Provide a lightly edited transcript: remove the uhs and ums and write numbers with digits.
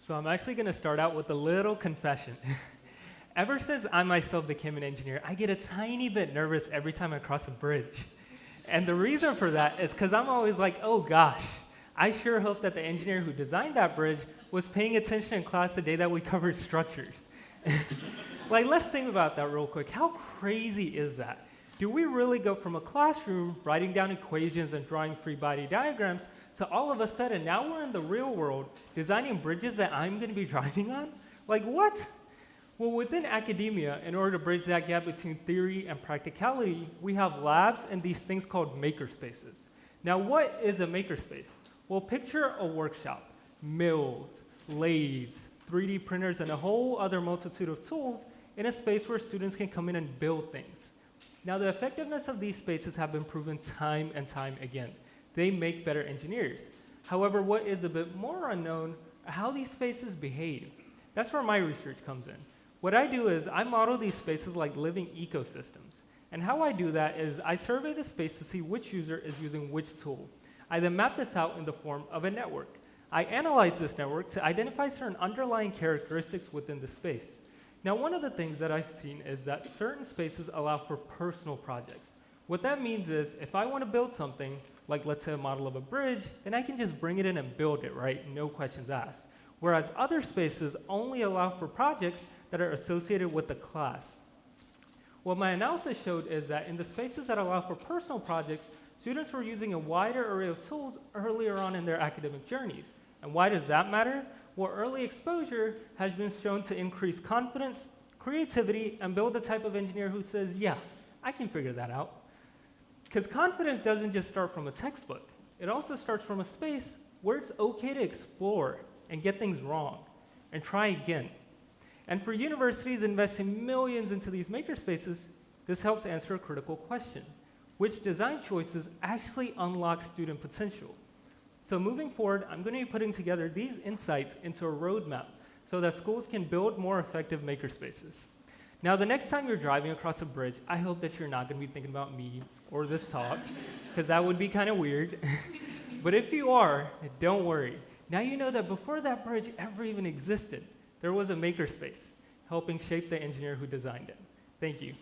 So I'm actually going to start out with a little confession. Ever since I myself became an engineer, I get a tiny bit nervous every time I cross a bridge. And the reason for that is because I'm always like, oh gosh, I sure hope that the engineer who designed that bridge was paying attention in class the day that we covered structures. Like, let's think about that real quick. How crazy is that? Do we really go from a classroom writing down equations and drawing free body diagrams to all of a sudden now we're in the real world designing bridges that I'm going to be driving on? Like, what? Well, within academia, in order to bridge that gap between theory and practicality, we have labs and these things called makerspaces. Now, what is a makerspace? Well, picture a workshop, mills, lathes, 3D printers, and a whole other multitude of tools in a space where students can come in and build things. Now, the effectiveness of these spaces have been proven time and time again. They make better engineers. However, what is a bit more unknown are how these spaces behave. That's where my research comes in. What I do is I model these spaces like living ecosystems. And how I do that is I survey the space to see which user is using which tool. I then map this out in the form of a network. I analyze this network to identify certain underlying characteristics within the space. Now, one of the things that I've seen is that certain spaces allow for personal projects. What that means is if I want to build something, like let's say a model of a bridge, then I can just bring it in and build it, right? No questions asked. Whereas other spaces only allow for projects that are associated with the class. What my analysis showed is that in the spaces that allow for personal projects, students were using a wider array of tools earlier on in their academic journeys. And why does that matter? Well, early exposure has been shown to increase confidence, creativity, and build the type of engineer who says, yeah, I can figure that out. Because confidence doesn't just start from a textbook. It also starts from a space where it's okay to explore and get things wrong and try again. And for universities investing millions into these makerspaces, this helps answer a critical question. Which design choices actually unlock student potential? So moving forward, I'm going to be putting together these insights into a roadmap so that schools can build more effective makerspaces. Now, the next time you're driving across a bridge, I hope that you're not going to be thinking about me or this talk, because that would be kind of weird. But if you are, don't worry. Now you know that before that bridge ever even existed, there was a makerspace helping shape the engineer who designed it. Thank you.